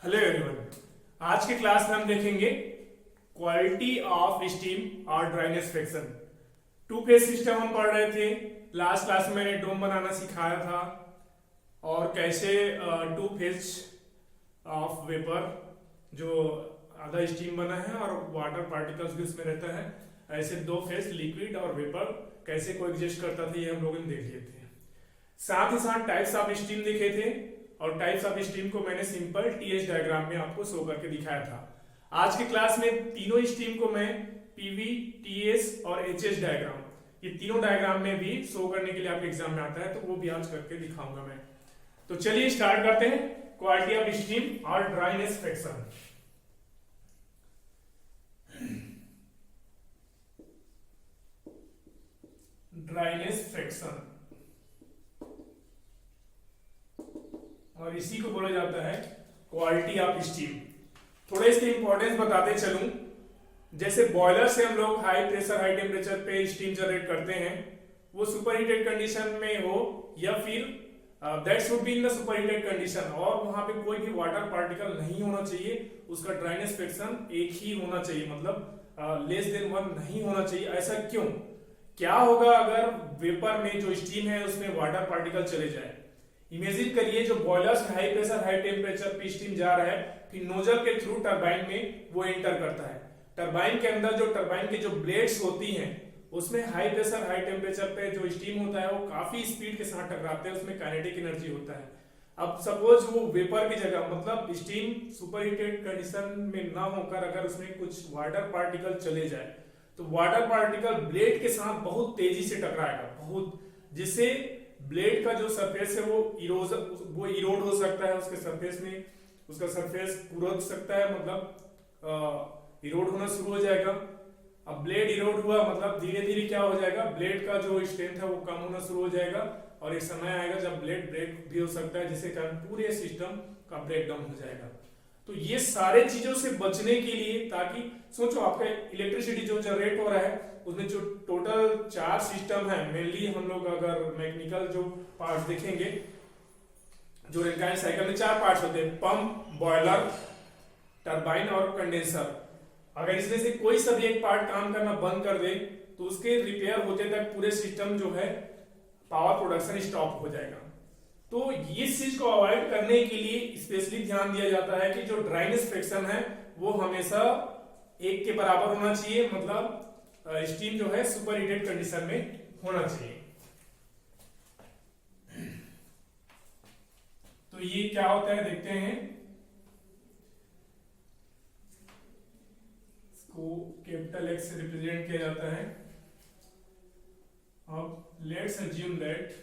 Hello everyone. आज के class में हम देखेंगे क्वालिटी ऑफ स्टीम और dryness friction. Two phase system हम पढ़ रहे थे। लास्ट क्लास में मैंने डोम बनाना सिखाया था और कैसे टू फेज ऑफ वेपर जो आधा स्टीम बना है और वाटर पार्टिकल्स भी उसमें रहता है, ऐसे दो फेज लिक्विड और वेपर कैसे कोएग्जिस्ट करता था, ये हम लोगों ने देख लिए थे। साथ ही साथ टाइप्स ऑफ स्टीम देखे थे और टाइप्स ऑफ स्टीम को मैंने सिंपल टीएच डायग्राम में आपको शो करके दिखाया था। आज की क्लास में तीनों स्टीम को मैं पीवी, टीएस और एचएस डायग्राम, ये तीनों डायग्राम में भी शो करने के लिए आपके एग्जाम में आता है, तो वो भी आज करके दिखाऊंगा मैं। तो चलिए स्टार्ट करते हैं। क्वालिटी ऑफ स्टीम और ड्राइनेस फ्रिक्शन। ड्राइनेस फ्रिक्शन और इसी को बोला जाता है क्वालिटी ऑफ स्टीम। थोड़ा इसके इंपॉर्टेंस बताते चलूं। जैसे बॉयलर से हम लोग हाई प्रेशर हाई टेम्परेचर पे स्टीम जनरेट करते हैं, वो सुपर हीटेड कंडीशन में हो या फिर that should be in the super heated condition और वहां पे कोई भी वाटर पार्टिकल नहीं होना चाहिए, उसका ड्राइनेस फ्रिक्शन एक ही होना चाहिए, मतलब लेस देन 1 नहीं होना चाहिए। ऐसा क्यों? क्या होगा अगर वेपर में जो स्टीम है उसमें वाटर पार्टिकल चले जाए? इमेजिन करिए, जो बॉयलर से हाई प्रेशर हाई टेम्परेचर पे स्टीम जा रहा है, फिर नोजल के थ्रू टरबाइन में वो एंटर करता है। टरबाइन के अंदर जो टरबाइन के जो ब्लेड्स होती हैं उसमें हाई प्रेशर हाई टेम्परेचर पे जो स्टीम होता है वो काफी स्पीड के साथ टकराते हैं, उसमें काइनेटिक एनर्जी होता है। अब सपोज वो वेपर की जगह, मतलब स्टीम सुपर हीटेड कंडीशन में ना होकर अगर उसमें कुछ वाटर पार्टिकल चले जाए, तो वाटर पार्टिकल ब्लेड के साथ बहुत तेजी से टकराएगा, बहुत, जिससे ब्लेड का जो सरफेस है वो इरोड हो सकता है, उसके सरफेस में उसका सरफेस कुरद सकता है, मतलब इरोड होना शुरू हो जाएगा। अब ब्लेड इरोड हुआ मतलब धीरे धीरे क्या हो जाएगा, ब्लेड का जो स्ट्रेंथ है वो कम होना शुरू हो जाएगा और एक समय आएगा जब ब्लेड ब्रेक भी हो सकता है, जिसके कारण पूरे सिस्टम का ब्रेकडाउन हो जाएगा। तो ये सारे चीजों से बचने के लिए, ताकि सोचो आपका इलेक्ट्रिसिटी जो जनरेट हो रहा है उसमें जो टोटल 4 सिस्टम है, मेनली हम लोग अगर मैकेनिकल जो पार्ट्स देखेंगे, जो रैंकाइन साइकिल में 4 पार्ट्स होते हैं, पंप, बॉयलर, टरबाइन और कंडेंसर। अगर इसमें से कोई सा भी एक पार्ट काम करना बंद कर दे तो उसके रिपेयर होते तक पूरे सिस्टम जो है पावर प्रोडक्शन स्टॉप हो जाएगा। तो इस चीज को अवॉइड करने के लिए स्पेशली ध्यान दिया जाता है कि जो ड्राइनेस फ्रिक्शन है वो हमेशा 1 के बराबर होना चाहिए, मतलब स्टीम जो है सुपर हीटेड कंडीशन में होना चाहिए। तो ये क्या होता है देखते हैं। इसको कैपिटल एक्स से रिप्रेजेंट किया जाता है। अब let's assume that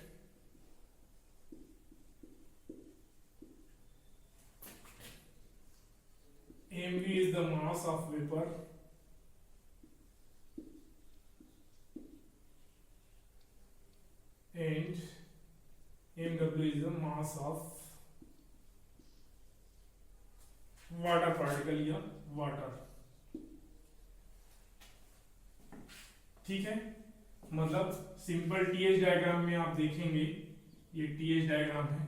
mv is the mass of vapor and mw is the mass of water particle या water। ठीक है, मतलब सिंपल टीएच डायग्राम में आप देखेंगे, ये टीएच डायग्राम है,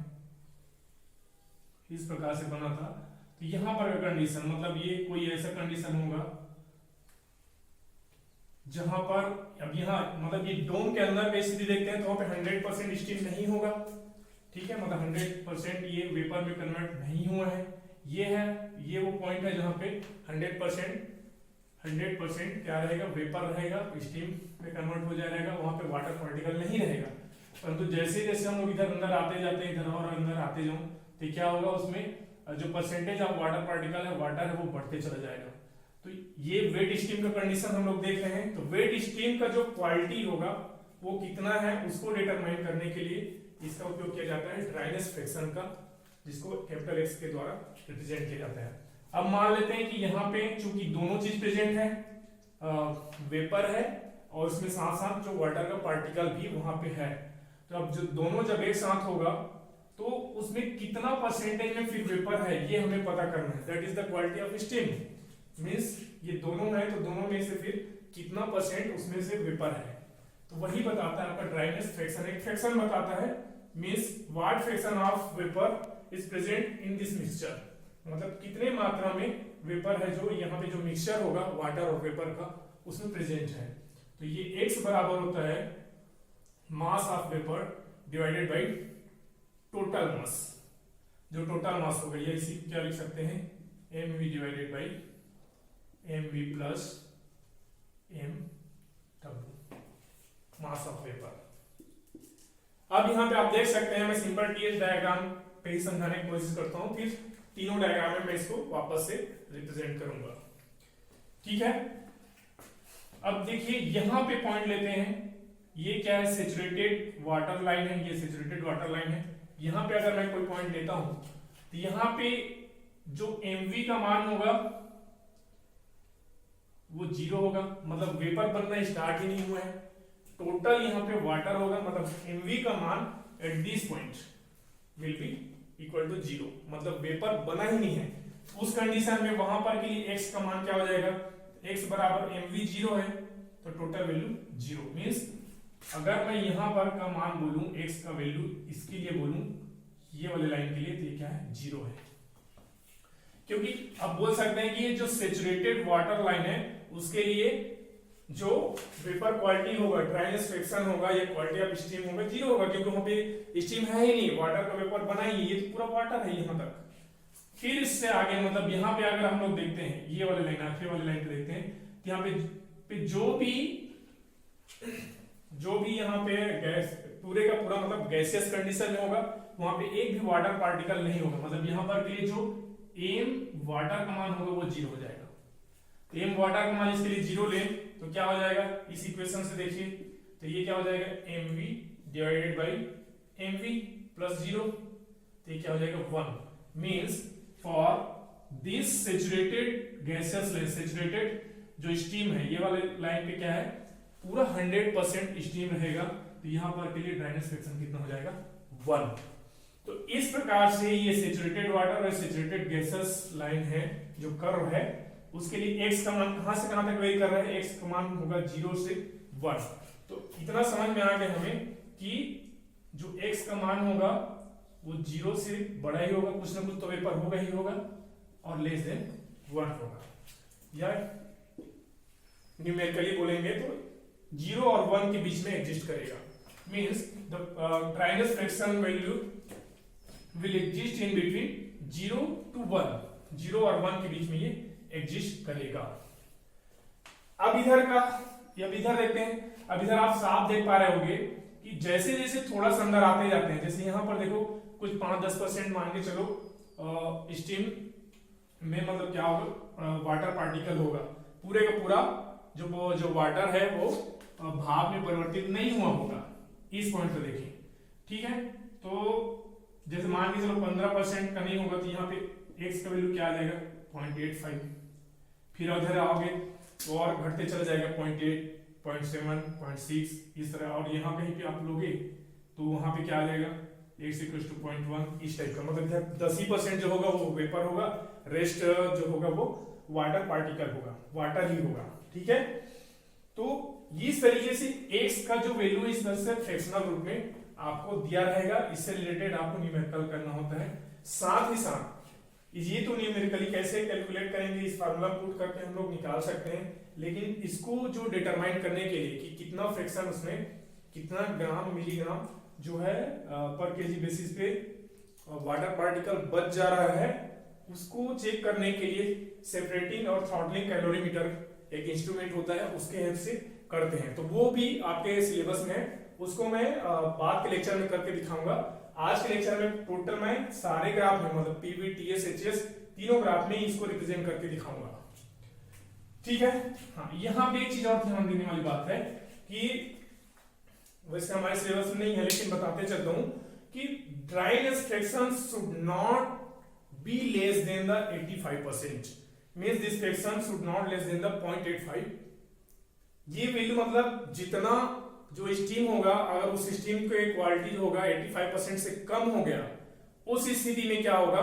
इस प्रकार से बना था। तो यहां पर कंडीशन, मतलब ये कोई ऐसा कंडीशन होगा जहां पर, अब यहाँ मतलब ये डोम के अंदर पे स्थिति देखते हैं तो वहां पे 100% स्टीम नहीं होगा। ठीक है, मतलब 100% ये वेपर में कन्वर्ट नहीं हुआ है। ये है, ये वो पॉइंट है जहां पे 100% क्या रहेगा, वेपर रहेगा, स्टीम में कन्वर्ट हो जाएगा, वहां पे वाटर पार्टिकल नहीं रहेगा। परंतु जैसे जैसे हम लोग इधर अंदर आते जाते हैं, इधर और अंदर आते जाओ, तो क्या होगा, उसमें जो परसेंटेज ऑफ वाटर पार्टिकल है, वाटर है, वो बढ़ते चला जाएगा। तो ये वेट स्टीम का कंडीशन हम लोग देख रहे हैं। तो वेट स्टीम का जो क्वालिटी होगा वो कितना है उसको डिटरमाइन करने के लिए इसका उपयोग किया जाता है ड्राइनेस फ्रिक्शन का, जिसको कैपिटल एक्स के द्वारा रिप्रेजेंट किया जाता है। अब मान लेते हैं कि यहाँ पे चूंकि दोनों चीज प्रेजेंट है, वेपर है और उसमें साथ साथ जो वाटर का पार्टिकल भी वहां पे है, तो अब जो दोनों जब एक साथ होगा तो उसमें कितना परसेंटेज में फिर वेपर है ये हमें पता करना है। That is the quality of steam. Means ये दोनों है तो दोनों में से फिर कितना परसेंट उसमें से वेपर है, तो वही बताता है आपका ड्राइनेस फ्रिक्शन। एक फ्रिक्शन बताता है, means what friction of vapour is present in this mixture. मतलब कितने मात्रा में वेपर है जो यहाँ पे जो मिक्सचर होगा वाटर और वेपर का उसमें प्रेजेंट है। तो ये x बराबर होता है mass of vapour divided by total mass. जो टोटल मास होगा ये इसी क्या लिख सकते हैं mv divided by mv plus mw mass of vapour. अब यहाँ पे आप देख सकते हैं मैं सिंपल टीएच डायग्राम पे ही समझाने की कोशिश करता हूँ, फिर तीनों डायग्राम में मैं इसको वापस से रिप्रेजेंट करूंगा। ठीक है, अब देखिए यहाँ पे पॉइंट लेते हैं, ये क्या है सेचुरेटेड वाटर लाइन है, ये सेचुरेटेड वाटर लाइन है। यहाँ पे अगर मैं कोई पॉइंट लेता हूं तो यहाँ पे जो mv का मान होगा वो 0 होगा, मतलब वेपर बनना स्टार्ट ही नहीं हुआ है। टोटल यहाँ पे वाटर होगा, मतलब mv का मान at this point will be equal to 0, मतलब वेपर बना ही नहीं है। उस कंडीशन में वहां पर के लिए x का मान क्या हो जाएगा, x बराबर mv 0 है तो टोटल वैल्यू 0 मींस अगर मैं यहां पर का मान बोलूं x का वैल्यू इसके लिए बोलूं ये वाले लाइन के लिए तो ये क्या है 0 है। क्योंकि अब बोल सकते हैं कि ये जो सेचुरेटेड वाटर लाइन है उसके लिए जो वेपर क्वालिटी होगा ड्राइनेस फ्रैक्शन होगा या क्वालिटी ऑफ स्टीम होगा 0 होगा, क्योंकि वहां पे स्टीम है ही नहीं, वाटर का वेपर बना ही, ये तो पूरा वाटर है यहाँ तक। फिर इससे आगे मतलब यहाँ पे अगर हम लोग देखते हैं ये वाले लाइन आखिरी वाले लाइन पे देखते हैं तो यहाँ पे जो भी यहाँ पे गैस पूरे का पूरा मतलब गैसियस कंडीशन में होगा वहां पे एक भी वाटर पार्टिकल नहीं होगा, मतलब यहाँ पर के लिए जो एम वाटर का मान होगा वो 0 हो जाएगा। तो एम वाटर का मान इसके लिए 0 ले तो क्या हो जाएगा, इस इक्वेशन से देखिए तो ये क्या हो जाएगा mv divided by mv plus 0, तो ये क्या हो जाएगा 1 means for this saturated gaseous line, saturated जो स्टीम है ये वाले लाइन पे क्या है पूरा 100% स्टीम रहेगा, तो यहां पर के लिए ड्राइनेस फ्रैक्शन कितना हो जाएगा 1। तो इस प्रकार से ये सेचुरेटेड वाटर और सेचुरेटेड गैसेस लाइन है जो कर्व है उसके लिए x का मान कहां से कहां तक वेरी कर रहा है, x का मान होगा 0 से 1। तो इतना समझ में आ गया हमें कि जो x का मान होगा वो 0 से बड़ा ही होगा, कुछ ना कुछ तो वेपर होगा ही होगा और लेस देन 1 होगा, या न्यूमेरिकली बोलेंगे तो 0 और 1 के बीच में एग्जिस्ट करेगा। Means the dryness fraction value will exist in between 0 to 1, 0 और 1 के बीच में ये एग्जिस्ट करेगा। अब इधर देखते हैं। अब इधर आप साफ देख पा रहे होंगे कि जैसे जैसे थोड़ा सा अंदर आते जाते हैं, जैसे यहाँ पर देखो कुछ 5-10% मान के चलो स्टीम में मतलब क्या होगा वाटर पार्टिकल होगा, पूरे का पूरा जो वाटर है वो भाप में परिवर्तित नहीं हुआ होगा, इस पॉइंट पे देखिए। ठीक है, तो जैसे मान के चलो 15% का नहीं होगा तो यहाँ पे x का वैल्यू क्या आ जाएगा 0.85, फिर उधर आओगे तो और घटते चला जाएगा 0.8, 0.7, 0.6 इस तरह, और यहाँ कहीं पे आप लोगे तो वहां पे क्या आ जाएगा x इक्वल टू 0.1 इस टाइप का, मतलब 10% जो होगा वो वेपर होगा, रेस्ट जो होगा वो वाटर पार्टिकल होगा, वाटर ही होगा। ठीक है, तो इस तरीके से x का जो वैल्यू इस तरह से फ्रैक्शनल रूप में आपको दिया रहेगा, इससे रिलेटेड आपको न्यूमेरिकल करना होता है। साथ ही साथ ये तो न्यूमेरिकली कैसे कैलकुलेट करेंगे इस फार्मूला पुट करके हम लोग निकाल सकते हैं, लेकिन इसको जो डिटरमाइन करने के लिए कि कितना फ्रैक्शन उसमें कितना ग्राम मिलीग्राम जो है पर केजी बेसिस पे वाटर पार्टिकल बच जा रहा है, उसको चेक करने के लिए सेपरेटिंग और थ्रॉटलिंग कैलोरीमीटर एक इंस्ट्रूमेंट होता है, उसके हेल्प से करते हैं। तो वो भी आपके सिलेबस में है, उसको मैं बाद के लेक्चर में करके दिखाऊंगा। आज के लेक्चर में टोटल मैं सारे ग्राफ में मतलब पीवी टीएस एचएस तीनों ग्राफ में इसको रिप्रेजेंट करके दिखाऊंगा। ठीक है, हाँ यहाँ पे एक चीज और ध्यान देने वाली बात है कि वैसे हमारे सिलेबस में नहीं है लेकिन बताते चलता हूं कि dryness fraction should not be less than the 85%, means this fraction should not less than the 0.85। ये वैल्यू मतलब जितना जो स्टीम होगा अगर उस स्टीम के क्वालिटी जो होगा 85% से कम हो गया, उस स्थिति में क्या होगा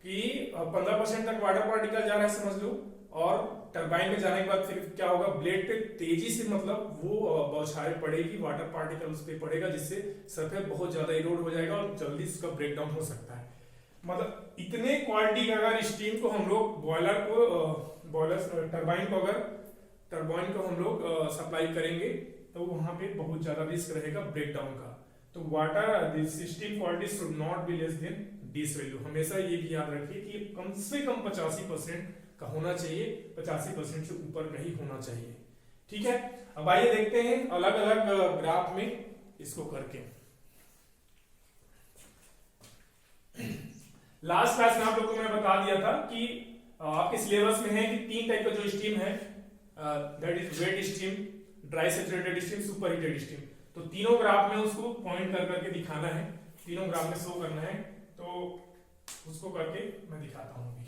कि 15% तक वाटर पार्टिकल जा रहा है समझ लो, और टरबाइन में जाने के बाद फिर क्या होगा ब्लेड पे तेजी से मतलब वो बौछारें पड़ेगी, वाटर पार्टिकल उस पर पड़ेगा, जिससे सरफेस बहुत ज्यादा इरोड हो जाएगा और जल्दी इसका ब्रेकडाउन हो सकता है। मतलब इतने क्वालिटी का अगर स्टीम को हम लोग बॉयलर टरबाइन को हम लोग सप्लाई करेंगे तो वहां पे बहुत ज्यादा रिस्क रहेगा ब्रेक डाउन का। तो water steam quality should not be less than this value. हमेशा ये भी याद रखिए कि कम से कम 85% का होना चाहिए, 85% से ऊपर नहीं होना चाहिए। ठीक है, अब आइए देखते हैं अलग अलग ग्राफ में इसको करके। लास्ट क्लास में आप लोगों को मैं बता दिया था कि आपके सिलेबस में है कि 3 टाइप का जो स्टीम है, that is wet steam, dry saturated steam, super heated steam. तो तीनों ग्राफ में उसको पॉइंट कर करके दिखाना है, तीनों ग्राफ में शो करना है। तो उसको करके मैं दिखाता हूं अभी।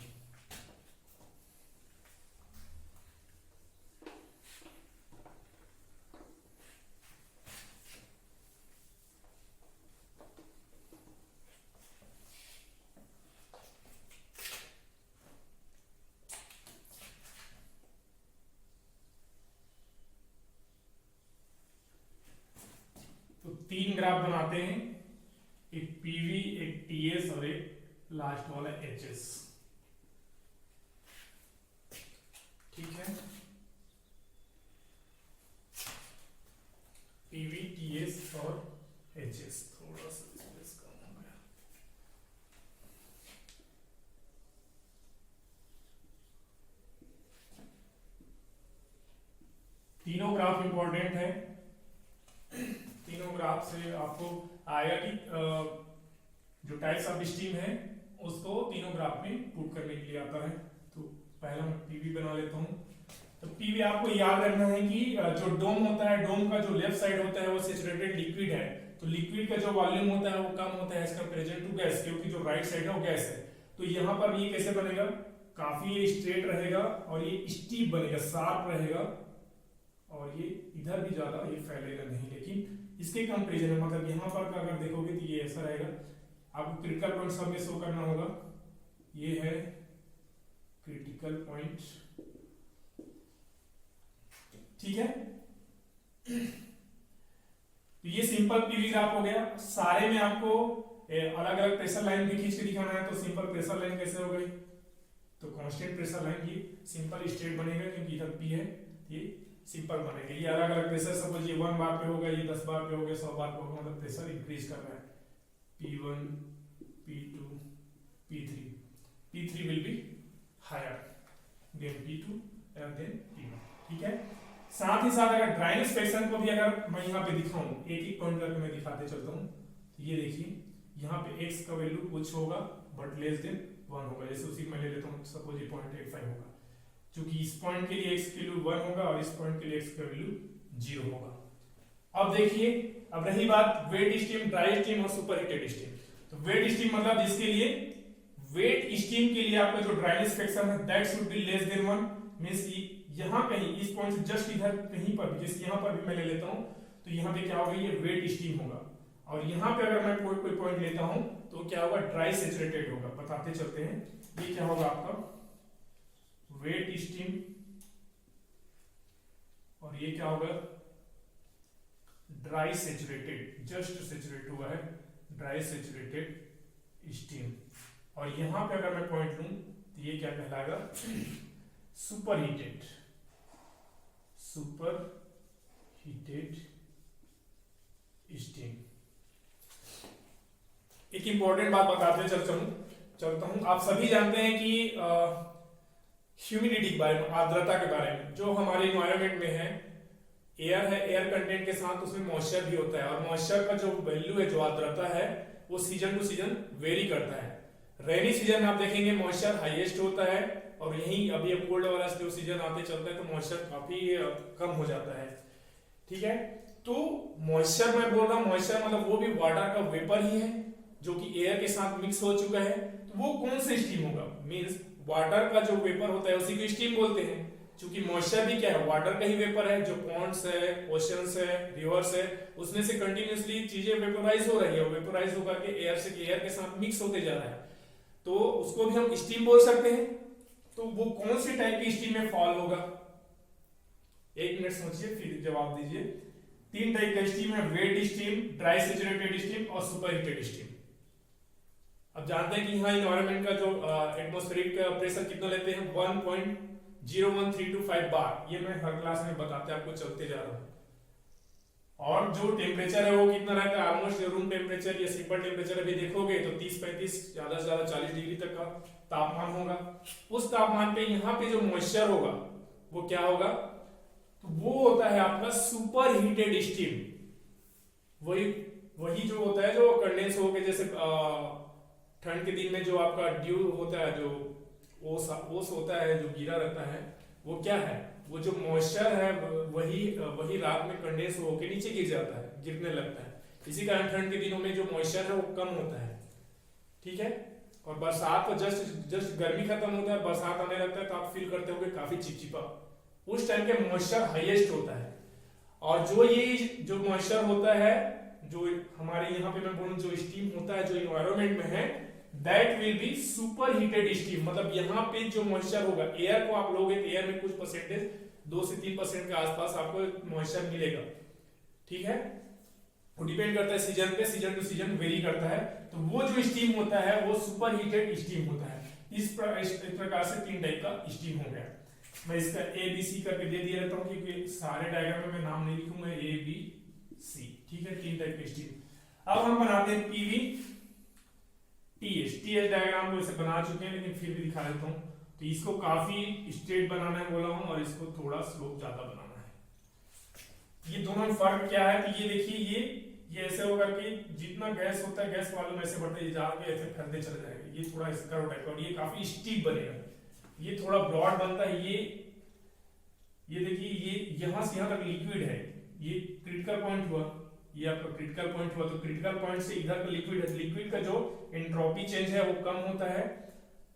तो 3 ग्राफ बनाते हैं, एक पीवी, एक टीएस और एक लास्ट वाला एचएस। ठीक है, पीवी, टीएस और एचएस। थोड़ा सा स्पेस कम हो गया। तीनों ग्राफ इंपॉर्टेंट है। तीनों ग्राफ से आपको आएगा कि जो टाइप्स ऑफ स्टीम है उसको तीनों ग्राफ में पुट करने के लिए आता है। तो पहला मैं पीवी बना लेता हूं। तो पीवी आपको याद रखना है कि जो डोम होता है, डोम का जो लेफ्ट साइड होता है वो सैचुरेटेड लिक्विड है। तो लिक्विड का जो वॉल्यूम होता है वो कम होता है एज कंपैरिजन टू गैस, क्योंकि जो राइट साइड है वो गैस है। तो यहाँ पर ये कैसे बनेगा, काफी स्ट्रेट रहेगा और ये स्टीप बनेगा, शार्प रहेगा, और ये इधर भी ज्यादा ये फैलेगा नहीं। लेकिन इसके कंपैरिजन में मतलब यहाँ पर का अगर देखोगे तो ये ऐसा रहेगा। आपको क्रिटिकल पॉइंट सब में शो करना होगा। ये है क्रिटिकल पॉइंट, ठीक है। तो ये सिंपल पीवी ग्राफ हो गया। सारे में आपको अलग अलग प्रेशर लाइन भी खींच के दिखाना है। तो सिंपल प्रेशर लाइन कैसे हो गई, तो कांस्टेंट प्रेशर लाइन ये सिंपल स्ट्रेट बनेगा क्योंकि इधर पी है, ये सिंपल बनेगा। ये अलग अलग प्रेशर, सपोज ये 1 बार पे होगा, ये 10 बार पे हो गया, 100 बार पे होगा, मतलब प्रेशर इंक्रीज कर रहा है। P1, P2, P3, P3 will be higher than P2 and then P1। ठीक है, साथ ही साथ अगर ड्राइनेस फ्रैक्शन को भी अगर मैं यहाँ पे दिखाऊं, एक एक पॉइंट करके मैं दिखाते चलता हूँ। तो ये देखिए यहाँ पे x का वैल्यू कुछ होगा बट लेस देन 1 होगा। जैसे उसी में ले लेता हूँ, सपोज ये 0.85 होगा, क्योंकि इस पॉइंट के लिए x की वैल्यू 1 होगा और इस पॉइंट के लिए x का वैल्यू 0 होगा। अब देखिए, अब रही बात वेट स्टीम, ड्राई स्टीम और सुपर हीटेड स्टीम। तो वेट स्टीम मतलब जिसके लिए, वेट स्टीम के लिए आपका जो ड्राइनेस फ्रैक्शन है that should be less than 1, means यहां कहीं इस पॉइंट से जस्ट इधर कहीं पर भी, जैसे यहां पर भी मैं ले लेता हूं, तो यहां पे क्या होगा, ये वेट स्टीम होगा। और यहां पे अगर मैं कोई पॉइंट लेता हूं तो क्या होगा, ड्राई सैचुरेटेड होगा। बताते चलते हैं, ये क्या होगा आपका वेट स्टीम और ये क्या होगा ड्राई सैचुरेटेड, जस्ट सैचुरेट हुआ है, ड्राई सैचुरेटेड स्टीम। और यहां पे अगर मैं पॉइंट लूं तो ये क्या कहलाएगा, super heated, super heated steam. एक इंपॉर्टेंट बात बताते चलता हूं। आप सभी जानते हैं कि ह्यूमिडिटी के बारे में, आर्द्रता के बारे में, जो हमारे इन्वायरमेंट में है, एयर है, एयर कंटेंट के साथ उसमें मॉइस्चर भी होता है। और मॉइस्चर का जो वैल्यू है, जो आर्द्रता है, वो सीजन टू सीजन वेरी करता है। रेनी सीजन में आप देखेंगे मॉइस्चर हाईएस्ट होता है, और यही अभी अब कोल्ड वाला जो सीजन आते चलता है तो मॉइस्चर काफी कम हो जाता है। ठीक है, तो मॉइस्चर मैं बोल रहा हूं, मॉइस्चर मतलब वो भी वाटर का वेपर ही है जो कि एयर के साथ मिक्स हो चुका है। तो वो कौन सा स्टीम होगा, मींस वाटर का जो वेपर होता है उसी को स्टीम बोलते हैं। क्योंकि मॉइस्चर भी क्या है, वाटर का ही वेपर है। जो पॉन्ड्स है, ओशंस है, रिवर्स है, उसमें से कंटिन्यूअसली चीजें वेपोराइज हो रही है, वेपोराइज होकर के एयर के साथ मिक्स होते जा रहा है, तो उसको भी हम स्टीम बोल सकते हैं। तो वो कौन सी टाइप की स्टीम में फॉल होगा, 1 मिनट सोचिए फिर जवाब दीजिए। 3 टाइप का स्टीम है, wet steam, dry saturated steam और सुपर हीटेड स्टीम। अब अब जानते हैं कि यहाँ इन्वायरमेंट का जो एटमॉस्फेरिक प्रेशर कितना लेते हैं 1.01325 बार। ये मैं हर क्लास में बताते आपको चलते जा रहा हूँ। और जो टेम्परेचर है वो कितना रहता है, ऑलमोस्ट रूम टेम्परेचर या सिंपल टेम्परेचर अभी देखोगे तो 30-35 ज्यादा से ज्यादा 40 डिग्री तक का तापमान होगा। उस तापमान पे यहाँ पे जो मॉइस्चर होगा वो क्या होगा, तो वो होता है आपका सुपर हीटेड स्टीम। वही जो होता है जो कंडेंस होके, जैसे ठंड के दिन में जो आपका ड्यू होता है, जो ओस होता है जो गिरा रहता है, वो क्या है, वो जो मॉइस्चर है वही रात में कंडेंस होके नीचे गिर जाता है, गिरने लगता है। इसी कारण ठंड के दिनों में जो मॉइस्चर है वो कम होता है, ठीक है। और बरसात तो जस्ट गर्मी खत्म होता है, बरसात आने लगता है तो आप फील करते होगे काफी चिपचिपा, उस टाइम के मॉइस्चर हाईएस्ट होता है। और जो ये जो मॉइस्चर होता है, जो हमारे यहाँ पे मैं बोलूं जो स्टीम होता है जो इन्वायरमेंट में है, that will be super heated steam. मतलब यहाँ पे जो मॉइस्चर होगा, एयर को आप लोगे तो एयर में कुछ परसेंटेज 2 से 3% के आसपास आपको मॉइस्चर मिलेगा, ठीक है। वो डिपेंड करता है सीजन पे, सीजन टू सीजन वेरी करता है। तो वो जो स्टीम होता है वो सुपर हीटेड स्टीम होता है। इस प्रकार से 3 टाइप का स्टीम हो गया। मैं इसका ए बी सी करके दे दिया रहता हूँ क्योंकि सारे डायग्राम में मैं नाम नहीं लिखूंगा, ए बी सी, ठीक है। 3 टाइप के स्टीम। अब हम बनाते हैं पीवी टीएच डायग्राम को इसे बना चुके हैं, लेकिन फिर भी दिखा देता हूँ। तो इसको काफी स्ट्रेट बनाना है बोला हूँ, और इसको थोड़ा स्लोप ज्यादा बनाना है। ये दोनों फर्क क्या है, तो ये देखिए, ये ऐसे होकर के जितना गैस होता है, गैस वालों में ऐसे बढ़ते ही जाके ऐसे फैलते चले जाएगा। ये थोड़ा कर्व टाइप का, और ये काफी स्टीप बनेगा। ये थोड़ा ब्रॉड बनता है। ये देखिए, ये यहां से यहां तक लिक्विड है, ये क्रिटिकल पॉइंट हुआ, ये आपका क्रिटिकल पॉइंट हुआ। तो क्रिटिकल पॉइंट से इधर का लिक्विड है, लिक्विड का जो एंट्रोपी चेंज है वो कम होता है,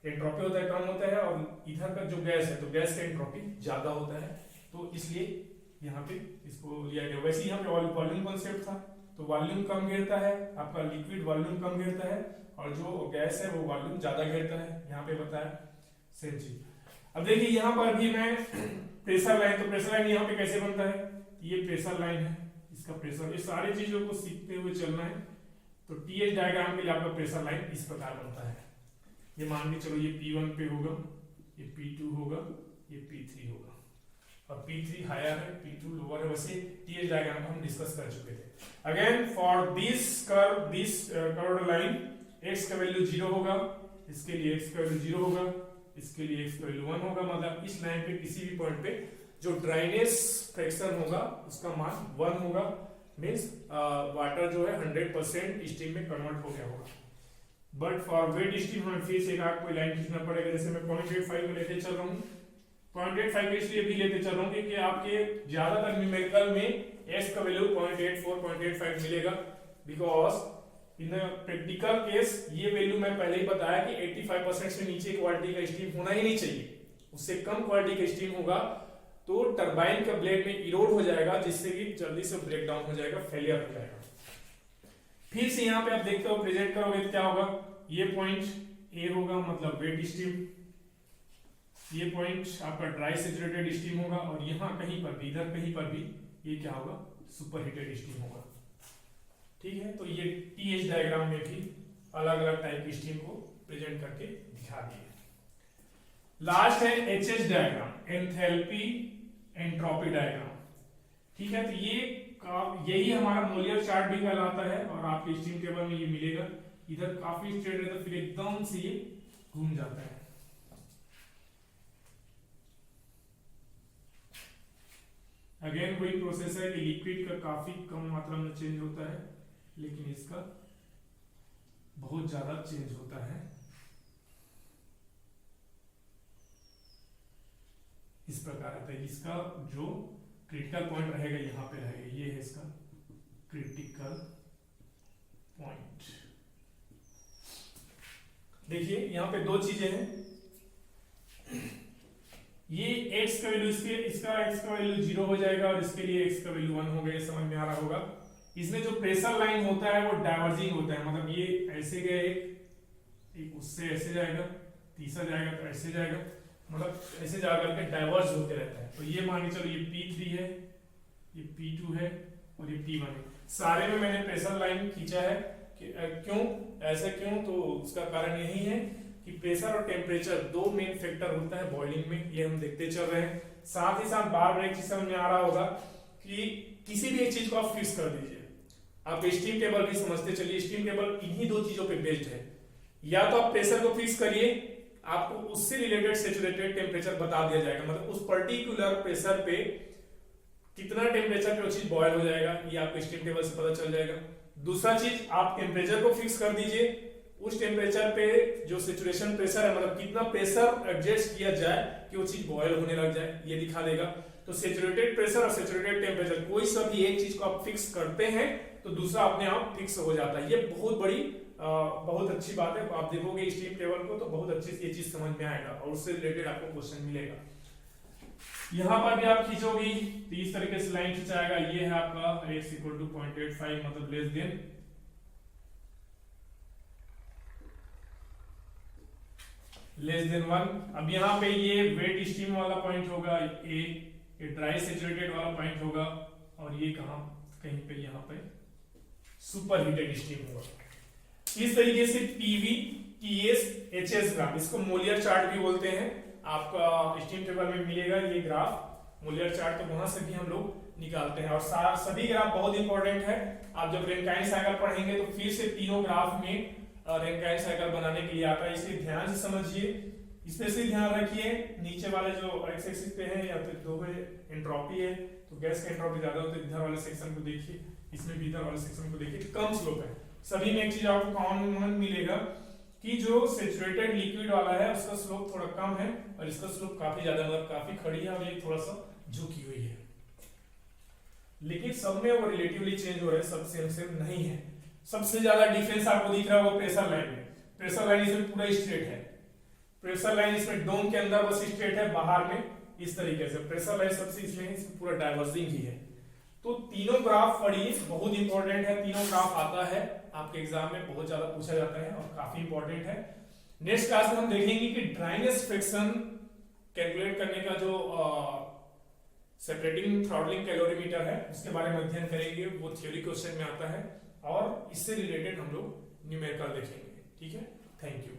एंट्रोपी होता है कम होता है, और इधर का जो गैस है तो गैस का एंट्रोपी ज्यादा होता है। तो इसलिए यहाँ पे इसको लिया गया। वैसे यहाँ पे वॉल्यूम कॉन्सेप्ट था, तो वॉल्यूम कम घेरता है, आपका लिक्विड वॉल्यूम कम घेरता है, और जो गैस है वो वॉल्यूम ज्यादा घेरता है। यहाँ पे बताया सेम चीज। अब देखिए यहाँ पर भी मैं प्रेशर लाइन, तो प्रेशर लाइन यहाँ पे कैसे बनता है, ये प्रेशर लाइन है, इसका प्रेशर, ये सारी चीजों को सीखते हुए चलना है। तो टीएच डायग्राम के लिए आपका प्रेशर लाइन इस प्रकार बनता है। ये मान के चलो, ये P1 पे होगा, ये P2 होगा, ये P3 होगा, और P3 हायर है, P2 लोअर है। वैसे टीएच डायग्राम हम डिस्कस कर चुके थे। Again for this curved line x का वैल्यू 0 होगा, इसके लिए x का वैल्यू 0 होगा, इसके लिए x का वैल्यू 1 होगा। मतलब इस लाइन पे किसी भी पॉइंट पे जो ड्राइनेस फ्रैक्शन होगा उसका मान 1 होगा, मींस वाटर जो है 100% स्टीम में कन्वर्ट हो गया होगा। बट फॉर वेट स्टीम हमें फिर से कोई लाइन खींचना पड़ेगा। जैसे मैं 0.85 को लेते चल रहा हूँ, 0.85 को इसलिए भी लेते चल रहा हूँ क्योंकि आपके ज्यादातर न्यूमेरिकल में x का वैल्यू 0.84 0.85 मिलेगा, बिकॉज इन प्रैक्टिकल केस ये वैल्यू मैं पहले ही बताया कि 85% से नीचे क्वालिटी का स्टीम होना ही नहीं चाहिए। उससे कम क्वालिटी का स्टीम होगा तो टरबाइन का ब्लेड में इरोड हो जाएगा, जिससे कि जल्दी से ब्रेक डाउन हो जाएगा, फेलियर हो जाएगा। फिर से यहाँ पे आप देखते हो, प्रेजेंट करोगे तो क्या होगा, ये पॉइंट ए होगा मतलब वेट स्टीम, ये पॉइंट आपका ड्राई सैचुरेटेड स्टीम होगा, और यहाँ कहीं पर भी, इधर कहीं पर भी ये क्या होगा, सुपर हीटेड स्टीम होगा, ठीक है। तो ये टीएच डायग्राम में भी अलग अलग टाइप की स्टीम को प्रेजेंट करके दिखा दिए। लास्ट है HH diagram, enthalpy entropy diagram, ठीक है। तो यही हमारा मोलियर चार्ट भी कहलाता है, और आपके स्टीम टेबल में ये मिलेगा। इधर काफी स्ट्रेट रहता है, फिर एकदम से ये घूम जाता है। अगेन वही प्रोसेस है कि लिक्विड का काफी कम मात्रा में चेंज होता है, लेकिन इसका बहुत ज्यादा चेंज होता है। इस प्रकार आता है। इसका जो क्रिटिकल पॉइंट रहेगा यहाँ पे रहेगा, ये है इसका क्रिटिकल पॉइंट। देखिए यहाँ पे 2 चीजें हैं, ये x का वैल्यू इसका x का वैल्यू 0 हो जाएगा, और इसके लिए x का वैल्यू 1 हो गया। समझ में आ रहा होगा। इसमें जो प्रेशर लाइन होता है वो डाइवर्जिंग होता है, मतलब ये ऐसे गए, एक उससे ऐसे जाएगा, तीसरा जाएगा तो ऐसे जाएगा, मतलब ऐसे जा करके डाइवर्ज होते रहता है। तो ये मान के चलो, ये P3 है, ये P2 है, और ये P1 है। सारे में मैंने प्रेशर लाइन खींचा है क्यों ऐसा क्यों? तो उसका कारण यही है कि प्रेशर और टेम्परेचर दो मेन फैक्टर होता है बॉइलिंग में, ये हम देखते चल रहे हैं। साथ ही साथ बार बार एक चीज समझ में आ रहा होगा कि किसी भी एक चीज को आप फिक्स कर दीजिए। आप स्टीम टेबल भी समझते चलिए, स्टीम टेबल इन्हीं दो चीजों पे बेस्ड है। या तो आप प्रेशर को फिक्स करिए, आपको उससे रिलेटेड सैचुरेटेड टेम्परेचर बता दिया जाएगा, मतलब उस पर्टिकुलर प्रेशर पे कितना टेम्परेचर पे वो चीज बॉयल हो जाएगा, ये आपको स्टीम टेबल से पता चल जाएगा। दूसरा चीज, आप टेम्परेचर को फिक्स कर दीजिए, उस टेम्परेचर पे जो सैचुरेशन प्रेशर है, मतलब कितना प्रेशर एडजस्ट किया जाए कि वो चीज बॉयल होने लग जाए, ये दिखा देगा। तो सैचुरेटेड प्रेशर और सैचुरेटेड टेम्परेचर, कोई सा भी एक चीज को आप फिक्स करते हैं तो दूसरा अपने आप फिक्स हो जाता है। ये बहुत बड़ी बहुत अच्छी बात है। आप देखोगे स्टीम टेबल को तो बहुत अच्छे से ये चीज समझ में आएगा और उससे रिलेटेड आपको क्वेश्चन मिलेगा। यहां पर भी आप खींचोगी तो इस तरीके से लाइन खिंचाएगा, ये है आपका x = 0.85 मतलब लेस देन 1। अब यहाँ पे ये वेट स्टीम वाला पॉइंट होगा ए, ये ड्राई सैचुरेटेड वाला पॉइंट होगा, और ये कहां कहीं पे यहाँ पे सुपर हीटेड स्टीम होगा। इस तरीके से पीवी, टीएस, एचएस ग्राफ, इसको मोलियर चार्ट भी बोलते हैं, आपका स्टीम टेबल में मिलेगा ये ग्राफ मोलियर चार्ट, तो वहां से भी हम लोग निकालते हैं। और सभी ग्राफ बहुत इंपॉर्टेंट है। आप जब रेनकाइन साइकिल पढ़ेंगे तो फिर से तीनों ग्राफ में रेनकाइन साइकिल बनाने के लिए आता है, इसलिए ध्यान से समझिए, स्पेशली ध्यान रखिए। नीचे वाले जो एक्स एक्सिस पे है या फिर दो एंट्रोपी है, तो गैस का एंट्रोपी ज्यादा होता है, इधर वाले सेक्शन को देखिए, इसमें भी इधर वाले सेक्शन को देखिए, कम स्लोप है। सभी में एक चीज आपको कॉमन मिलेगा कि जो सैचुरेटेड लिक्विड वाला है उसका स्लोप थोड़ा कम है और इसका स्लोप काफी ज्यादा, मतलब काफी खड़ी है और ये थोड़ा सा झुकी हुई है। लेकिन सब में वो रिलेटिवली चेंज हो रहे हैं, सब सेम नहीं है। सबसे ज्यादा डिफरेंस आपको दिख रहा है वो प्रेशर लाइन में। प्रेशर लाइन इसमें पूरा स्ट्रेट है, प्रेशर लाइन इसमें डोम के अंदर बस स्ट्रेट है, बाहर में इस तरीके से। प्रेशर लाइन सबसे इसमें पूरा डाइवर्जिंग ही है। तो तीनों ग्राफ पढ़िए, बहुत इंपॉर्टेंट है। तीनों ग्राफ आता है आपके एग्जाम में, बहुत ज्यादा पूछा जाता है और काफी इंपॉर्टेंट है। नेक्स्ट क्लास में हम देखेंगे कि ड्राइनेस फ्रिक्शन कैलकुलेट करने का जो सेपरेटिंग थ्रॉटलिंग कैलोरीमीटर है उसके बारे में अध्ययन करेंगे, वो थ्योरी क्वेश्चन में आता है और इससे रिलेटेड हम लोग न्यूमेरिकल देखेंगे। ठीक है, थैंक यू।